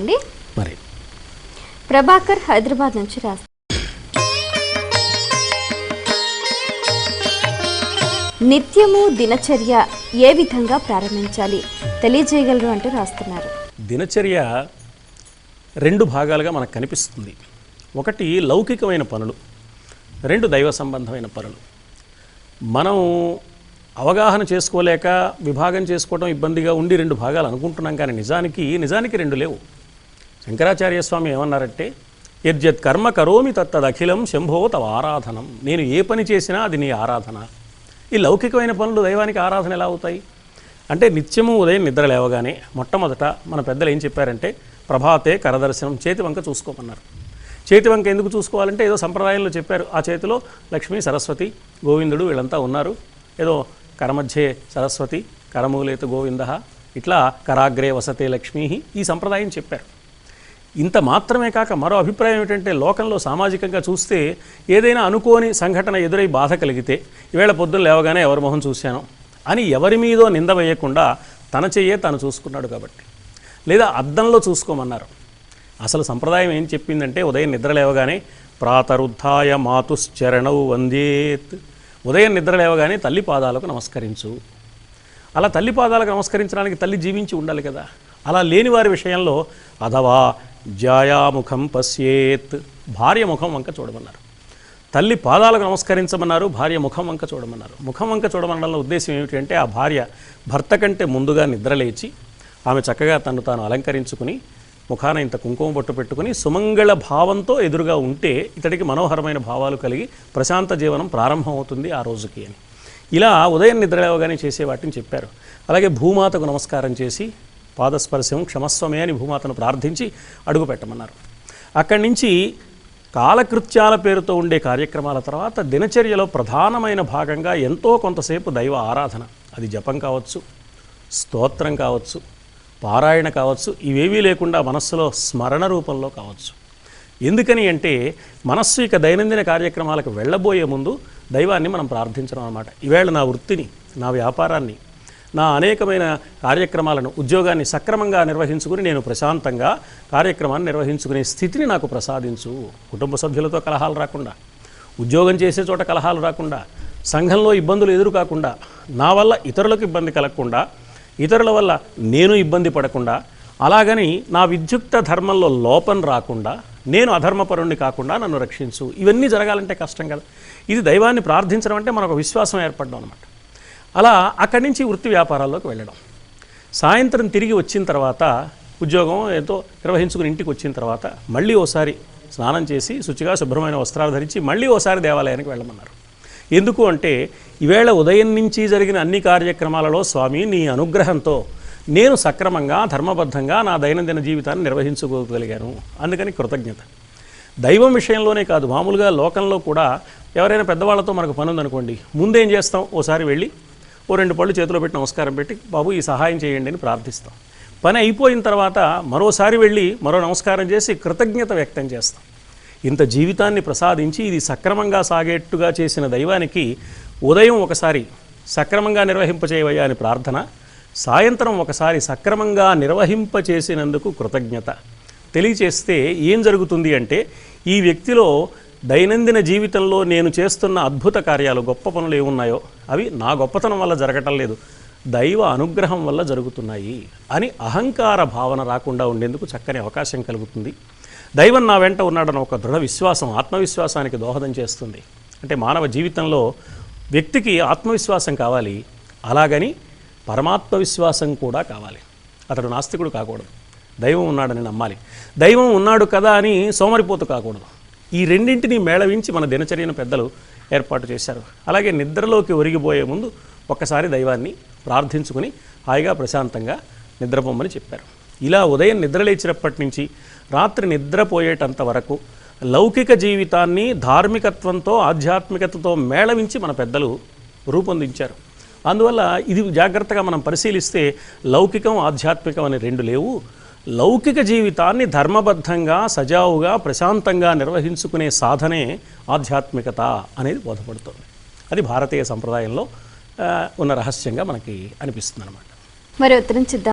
చూద్దామండి. మరి ప్రభాకర్ హైదరాబాద్ నుంచి రాస్తారు. నిత్యము దినచర్య ఏ విధంగా ప్రారంభించాలి తెలియజేయగలరు అంటూ రాస్తున్నారు. దినచర్య రెండు భాగాలుగా మనకు కనిపిస్తుంది. ఒకటి లౌకికమైన పనులు, రెండు దైవ సంబంధమైన పనులు. మనం అవగాహన చేసుకోలేక విభాగం చేసుకోవడం ఇబ్బందిగా ఉండి రెండు భాగాలు అనుకుంటున్నాం, కానీ నిజానికి రెండు లేవు. శంకరాచార్య స్వామి ఏమన్నారంటే, యద్యత్ కర్మ కరోమి తత్తదఖిలం శంభో తవ ఆరాధనం. నేను ఏ పని చేసినా అది నీ ఆరాధన. ఈ లౌకికమైన పనులు దైవానికి ఆరాధన ఎలా అవుతాయి అంటే, నిత్యము ఉదయం నిద్ర లేవగానే మొట్టమొదట మన పెద్దలు ఏం చెప్పారంటే, ప్రభాతే కరదర్శనం, చేతి వంక చూసుకోమన్నారు. చేతి వంక ఎందుకు చూసుకోవాలంటే ఏదో సంప్రదాయంలో చెప్పారు. ఆ చేతిలో లక్ష్మీ, సరస్వతి, గోవిందుడు వీళ్ళంతా ఉన్నారు. ఏదో కరమధ్యే సరస్వతి, కరమూలేత గోవింద, ఇట్లా కరాగ్రే వసతే లక్ష్మీ, ఈ సంప్రదాయం చెప్పారు. ఇంత మాత్రమే కాక మరో అభిప్రాయం ఏమిటంటే, లోకంలో సామాజికంగా చూస్తే ఏదైనా అనుకోని సంఘటన ఎదురై బాధ కలిగితే, ఈవేళ పొద్దున్న లేవగానే ఎవరి మొహం చూశాను అని ఎవరి మీదో నింద వేయకుండా తన చెయ్యే తను చూసుకున్నాడు కాబట్టి. లేదా అద్దంలో చూసుకోమన్నారు. అసలు సంప్రదాయం ఏం చెప్పిందంటే, ఉదయం నిద్ర లేవగానే ప్రాతరుద్ధాయ మాతుశ్చరణౌ వందేత్, ఉదయం నిద్ర లేవగానే తల్లి పాదాలకు నమస్కరించు. అలా తల్లి పాదాలకు నమస్కరించడానికి తల్లి జీవించి ఉండాలి కదా. అలా లేని వారి విషయంలో అథవా జాయాముఖం పశ్యేత్, భార్య ముఖం వంక చూడమన్నారు. తల్లి పాదాలకు నమస్కరించమన్నారు, భార్య ముఖం వంక చూడమన్నారు. ముఖం వంక చూడమనడంలో ఉద్దేశం ఏమిటంటే, ఆ భార్య భర్త కంటే ముందుగా నిద్రలేచి ఆమె చక్కగా తను తాను అలంకరించుకుని ముఖాన ఇంత కుంకుమ బొట్టు పెట్టుకుని సుమంగళ భావంతో ఎదురుగా ఉంటే ఇతడికి మనోహరమైన భావాలు కలిగి ప్రశాంత జీవనం ప్రారంభం అవుతుంది ఆ రోజుకి అని. ఇలా ఉదయం నిద్రలేవగానే చేసే వాటిని చెప్పారు. అలాగే భూమాతకు నమస్కారం చేసి పాదస్పర్శం క్షమస్వమే అని భూమాతను ప్రార్థించి అడుగు పెట్టమన్నారు. అక్కడి నుంచి కాలకృత్యాల పేరుతో ఉండే కార్యక్రమాల తర్వాత దినచర్యలో ప్రధానమైన భాగంగా ఎంతో కొంతసేపు దైవ ఆరాధన. అది జపం కావచ్చు, స్తోత్రం కావచ్చు, పారాయణ కావచ్చు, ఇవేవీ లేకుండా మనస్సులో స్మరణ రూపంలో కావచ్చు. ఎందుకని అంటే, మనస్సు ఇక దైనందిన కార్యక్రమాలకు వెళ్ళబోయే ముందు దైవాన్ని మనం ప్రార్థించడం అన్నమాట. ఈవేళ నా వృత్తిని, నా వ్యాపారాన్ని, నా అనేకమైన కార్యక్రమాలను, ఉద్యోగాన్ని సక్రమంగా నిర్వహించుకుని నేను ప్రశాంతంగా కార్యక్రమాన్ని నిర్వహించుకునే స్థితిని నాకు ప్రసాదించు. కుటుంబ సభ్యులతో కలహాలు రాకుండా, ఉద్యోగం చేసే చోట కలహాలు రాకుండా, సంఘంలో ఇబ్బందులు ఎదురు కాకుండా, నా వల్ల ఇతరులకు ఇబ్బంది కలగకుండా, ఇతరుల వల్ల నేను ఇబ్బంది పడకుండా, అలాగని నా విద్యుక్త ధర్మంలో లోపం రాకుండా, నేను అధర్మపరుణ్ణి కాకుండా నన్ను రక్షించు. ఇవన్నీ జరగాలంటే కష్టం కదా. ఇది దైవాన్ని ప్రార్థించడం అంటే మనకు విశ్వాసం ఏర్పడడం అనమాట. అలా అక్కడి నుంచి వృత్తి వ్యాపారాల్లోకి వెళ్ళడం. సాయంత్రం తిరిగి వచ్చిన తర్వాత, ఉద్యోగం ఏదో నిర్వహించుకుని ఇంటికి వచ్చిన తర్వాత మళ్ళీ ఓసారి స్నానం చేసి శుచిగా శుభ్రమైన వస్త్రాలు ధరించి మళ్ళీ ఓసారి దేవాలయానికి వెళ్ళమన్నారు. ఎందుకు అంటే, ఈవేళ ఉదయం నుంచి జరిగిన అన్ని కార్యక్రమాలలో స్వామి నీ అనుగ్రహంతో నేను సక్రమంగా ధర్మబద్ధంగా నా దైనందిన జీవితాన్ని నిర్వహించుకోగలిగాను, అందుకని కృతజ్ఞత. దైవం విషయంలోనే కాదు, మామూలుగా లోకంలో కూడా ఎవరైనా పెద్దవాళ్ళతో మనకు పని ఉందనుకోండి, ముందేం చేస్తాం, ఓసారి వెళ్ళి ఓ 2 పళ్ళు చేతిలో పెట్టి నమస్కారం పెట్టి, బాబు ఈ సహాయం చేయండి అని ప్రార్థిస్తాం. పని అయిపోయిన తర్వాత మరోసారి వెళ్ళి మరో నమస్కారం చేసి కృతజ్ఞత వ్యక్తం చేస్తాం. ఇంత జీవితాన్ని ప్రసాదించి ఇది సక్రమంగా సాగేట్టుగా చేసిన దైవానికి ఉదయం ఒకసారి సక్రమంగా నిర్వహింపచేయవయ్యా అని ప్రార్థన, సాయంత్రం ఒకసారి సక్రమంగా నిర్వహింపచేసినందుకు కృతజ్ఞత తెలియచేస్తే ఏం జరుగుతుంది అంటే, ఈ వ్యక్తిలో దైనందిన జీవితంలో నేను చేస్తున్న అద్భుత కార్యాలు, గొప్ప పనులు ఏమున్నాయో అవి నా గొప్పతనం వల్ల జరగటం లేదు, దైవ అనుగ్రహం వల్ల జరుగుతున్నాయి అని అహంకార భావన రాకుండా ఉండేందుకు చక్కని అవకాశం కలుగుతుంది. దైవం నా వెంట ఉన్నాడన్న ఒక దృఢ విశ్వాసం ఆత్మవిశ్వాసానికి దోహదం చేస్తుంది. అంటే మానవ జీవితంలో వ్యక్తికి ఆత్మవిశ్వాసం కావాలి, అలాగని పరమాత్మ విశ్వాసం కూడా కావాలి. అతడు నాస్తికుడు కాకూడదు, దైవం ఉన్నాడని నమ్మాలి. దైవం ఉన్నాడు కదా అని సోమరిపోతు కాకూడదు. ఈ రెండింటినీ మేళవించి మన దినచర్యను పెద్దలు ఏర్పాటు చేశారు. అలాగే నిద్రలోకి ఒరిగిపోయే ముందు ఒక్కసారి దైవాన్ని ప్రార్థించుకుని హాయిగా ప్రశాంతంగా నిద్రపోమని చెప్పారు. ఇలా ఉదయం నిద్రలేచినప్పటి నుంచి రాత్రి నిద్రపోయేటంత వరకు లౌకిక జీవితాన్ని ధార్మికత్వంతో ఆధ్యాత్మికతతో మేళవించి మన పెద్దలు రూపొందించారు. అందువల్ల ఇది జాగ్రత్తగా మనం పరిశీలిస్తే లౌకికం ఆధ్యాత్మికం అనే రెండు లేవు. లౌకిక జీవితాన్ని ధర్మబద్ధంగా సజావుగా ప్రశాంతంగా నిర్వహించుకునే సాధనే ఆధ్యాత్మికత అనేది బోధపడుతుంది. అది భారతీయ సంప్రదాయంలో ఉన్న రహస్యంగా మనకి అనిపిస్తుంది అన్నమాట. మరి ఉత్తరం చూద్దాం.